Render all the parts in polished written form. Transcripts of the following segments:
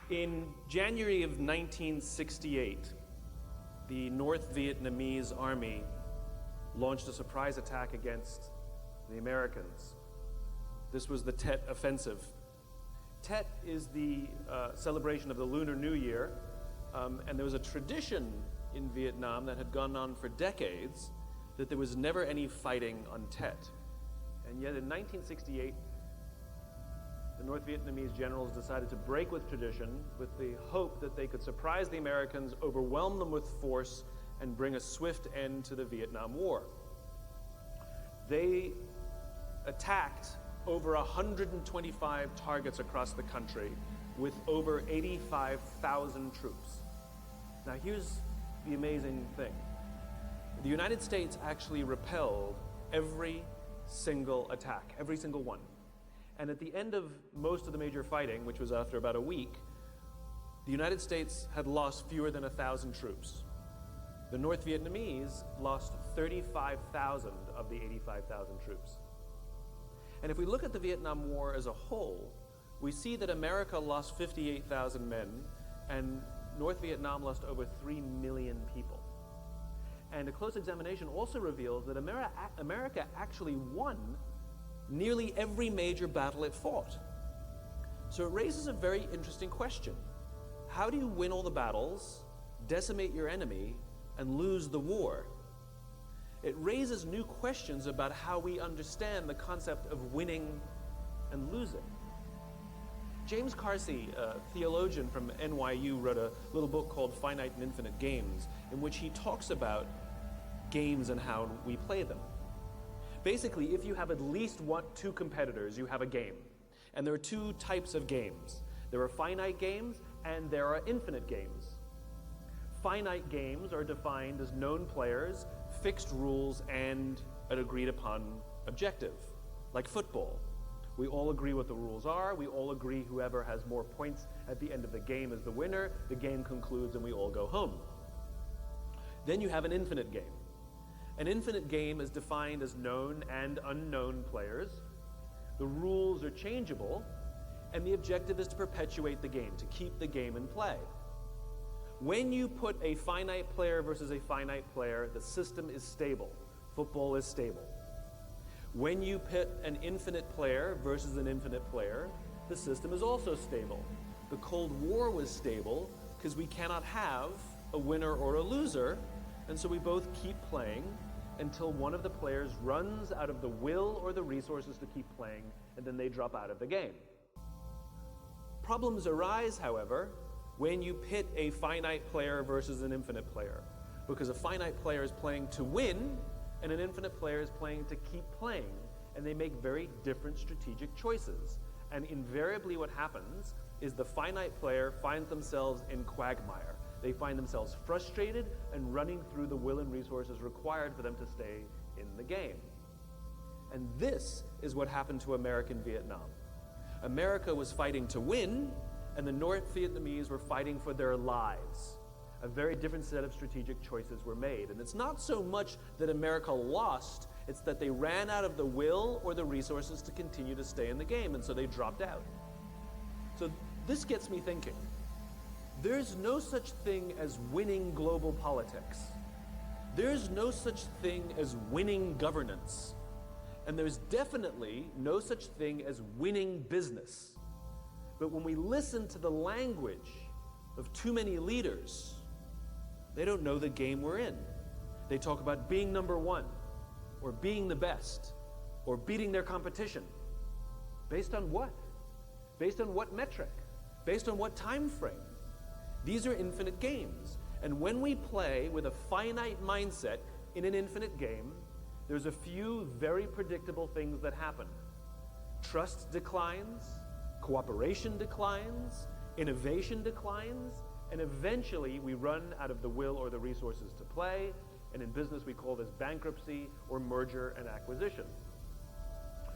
In January of 1968, the North Vietnamese army launched a surprise attack against the Americans. This was the Tet Offensive. Tet is the celebration of the Lunar New Year, and there was a tradition in Vietnam that had gone on for decades that there was never any fighting on Tet. And yet in 1968, the North Vietnamese generals decided to break with tradition with the hope that they could surprise the Americans, overwhelm them with force, and bring a swift end to the Vietnam War. They attacked over 125 targets across the country with over 85,000 troops. Now here's the amazing thing. The United States actually repelled every single attack, every single one. And at the end of most of the major fighting, which was after about a week, the United States had lost fewer than 1,000 troops. The North Vietnamese lost 35,000 of the 85,000 troops. And if we look at the Vietnam War as a whole, we see that America lost 58,000 men and North Vietnam lost over 3 million people. And a close examination also reveals that America actually won nearly every major battle it fought. So it raises a very interesting question. How do you win all the battles, decimate your enemy, and lose the war? It raises new questions about how we understand the concept of winning and losing. James Carsey, a theologian from NYU, wrote a little book called Finite and Infinite Games, in which he talks about games and how we play them. Basically, if you have at least two competitors, you have a game. And there are two types of games. There are finite games and there are infinite games. Finite games are defined as known players, fixed rules, and an agreed upon objective, like football. We all agree what the rules are, we all agree whoever has more points at the end of the game is the winner, the game concludes and we all go home. Then you have an infinite game. An infinite game is defined as known and unknown players. The rules are changeable, and the objective is to perpetuate the game, to keep the game in play. When you put a finite player versus a finite player, the system is stable. Football is stable. When you pit an infinite player versus an infinite player, the system is also stable. The Cold War was stable because we cannot have a winner or a loser, and so we both keep playing until one of the players runs out of the will or the resources to keep playing, and then they drop out of the game. Problems arise, however, when you pit a finite player versus an infinite player, because a finite player is playing to win, and an infinite player is playing to keep playing, and they make very different strategic choices. And invariably what happens is the finite player finds themselves in quagmire. They find themselves frustrated and running through the will and resources required for them to stay in the game. And this is what happened to America in Vietnam. America was fighting to win, and the North Vietnamese were fighting for their lives. A very different set of strategic choices were made. And it's not so much that America lost, it's that they ran out of the will or the resources to continue to stay in the game, and so they dropped out. So this gets me thinking. There's no such thing as winning global politics. There's no such thing as winning governance. And there's definitely no such thing as winning business. But when we listen to the language of too many leaders, they don't know the game we're in. They talk about being number one, or being the best, or beating their competition. Based on what? Based on what metric? Based on what time frame? These are infinite games. And when we play with a finite mindset in an infinite game, there's a few very predictable things that happen. Trust declines, cooperation declines, innovation declines, and eventually we run out of the will or the resources to play, and in business we call this bankruptcy or merger and acquisition.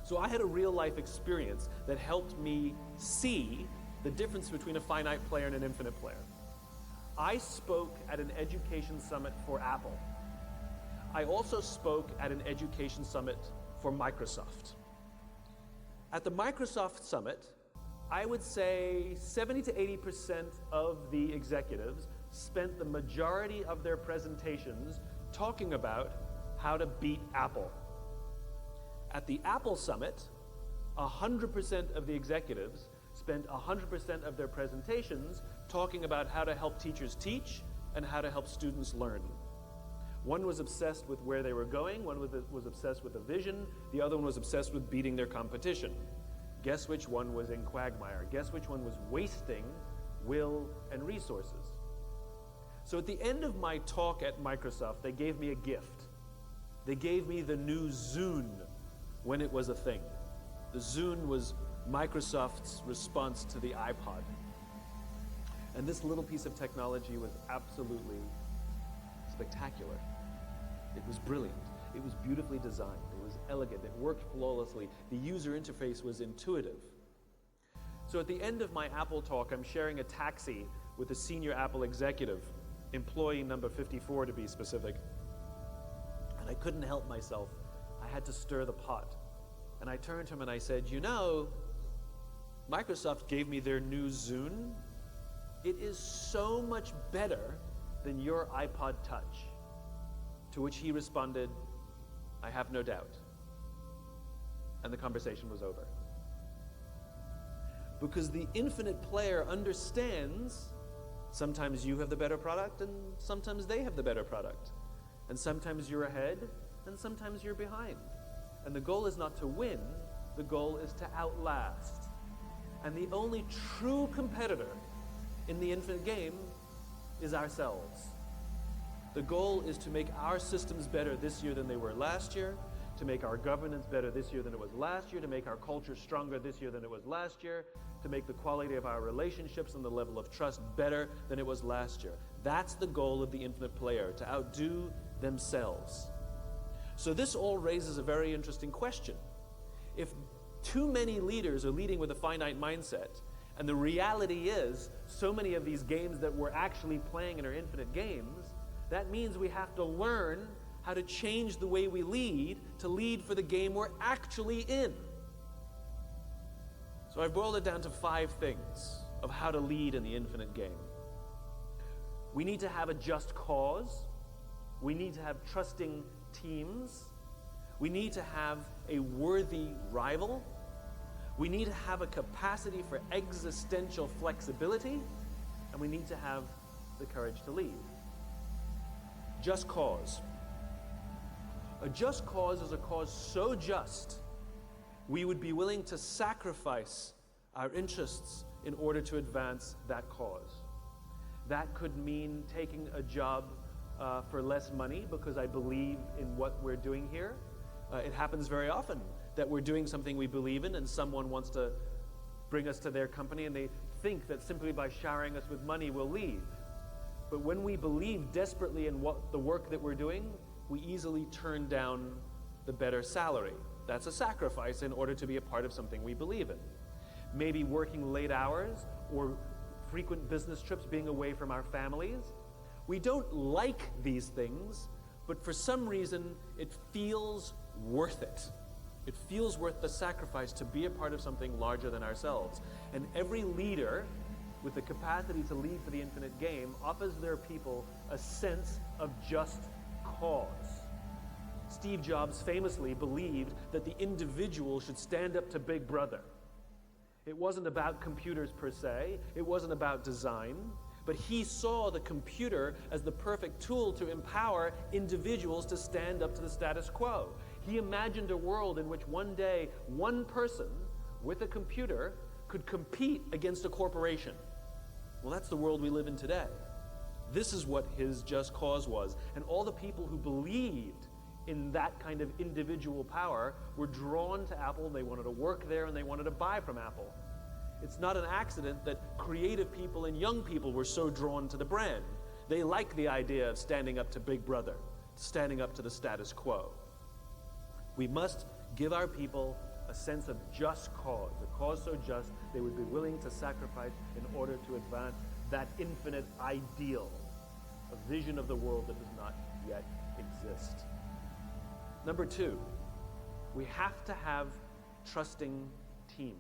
So I had a real life experience that helped me see the difference between a finite player and an infinite player. I spoke at an education summit for Apple. I also spoke at an education summit for Microsoft. At the Microsoft summit, I would say 70 to 80% of the executives spent the majority of their presentations talking about how to beat Apple. At the Apple Summit, 100% of the executives spent 100% of their presentations talking about how to help teachers teach and how to help students learn. One was obsessed with where they were going, one was obsessed with a vision, the other one was obsessed with beating their competition. Guess which one was in quagmire? Guess which one was wasting will and resources? So at the end of my talk at Microsoft, they gave me a gift. They gave me the new Zune when it was a thing. The Zune was Microsoft's response to the iPod. And this little piece of technology was absolutely spectacular. It was brilliant. It was beautifully designed. It was elegant. It worked flawlessly. The user interface was intuitive. So at the end of my Apple talk, I'm sharing a taxi with a senior Apple executive, employee number 54 to be specific. And I couldn't help myself. I had to stir the pot. And I turned to him and I said, you know, Microsoft gave me their new Zune. It is so much better than your iPod Touch. To which he responded, I have no doubt. And the conversation was over. Because the infinite player understands sometimes you have the better product and sometimes they have the better product. And sometimes you're ahead and sometimes you're behind. And the goal is not to win, the goal is to outlast. And the only true competitor in the infinite game is ourselves. The goal is to make our systems better this year than they were last year, to make our governance better this year than it was last year, to make our culture stronger this year than it was last year, to make the quality of our relationships and the level of trust better than it was last year. That's the goal of the infinite player, to outdo themselves. So this all raises a very interesting question. If too many leaders are leading with a finite mindset, and the reality is so many of these games that we're actually playing in are infinite games, that means we have to learn how to change the way we lead to lead for the game we're actually in. So I've boiled it down to 5 things of how to lead in the infinite game. We need to have a just cause. We need to have trusting teams. We need to have a worthy rival. We need to have a capacity for existential flexibility. And we need to have the courage to lead. Just cause. A just cause is a cause so just, we would be willing to sacrifice our interests in order to advance that cause. That could mean taking a job for less money because I believe in what we're doing here. It happens very often that we're doing something we believe in and someone wants to bring us to their company and they think that simply by showering us with money we'll leave. But when we believe desperately in what the work that we're doing, we easily turn down the better salary. That's a sacrifice in order to be a part of something we believe in. Maybe working late hours or frequent business trips, being away from our families. We don't like these things, but for some reason it feels worth it. It feels worth the sacrifice to be a part of something larger than ourselves. And every leader with the capacity to lead for the infinite game offers their people a sense of just cause. Steve Jobs famously believed that the individual should stand up to Big Brother. It wasn't about computers per se, it wasn't about design, but he saw the computer as the perfect tool to empower individuals to stand up to the status quo. He imagined a world in which one day, one person with a computer could compete against a corporation. Well, that's the world we live in today. This is what his just cause was. And all the people who believed in that kind of individual power were drawn to Apple. They wanted to work there and they wanted to buy from Apple. It's not an accident that creative people and young people were so drawn to the brand. They like the idea of standing up to Big Brother, standing up to the status quo. We must give our people a sense of just cause, a cause so just they would be willing to sacrifice in order to advance that infinite ideal, a vision of the world that does not yet exist. Number 2, we have to have trusting teams.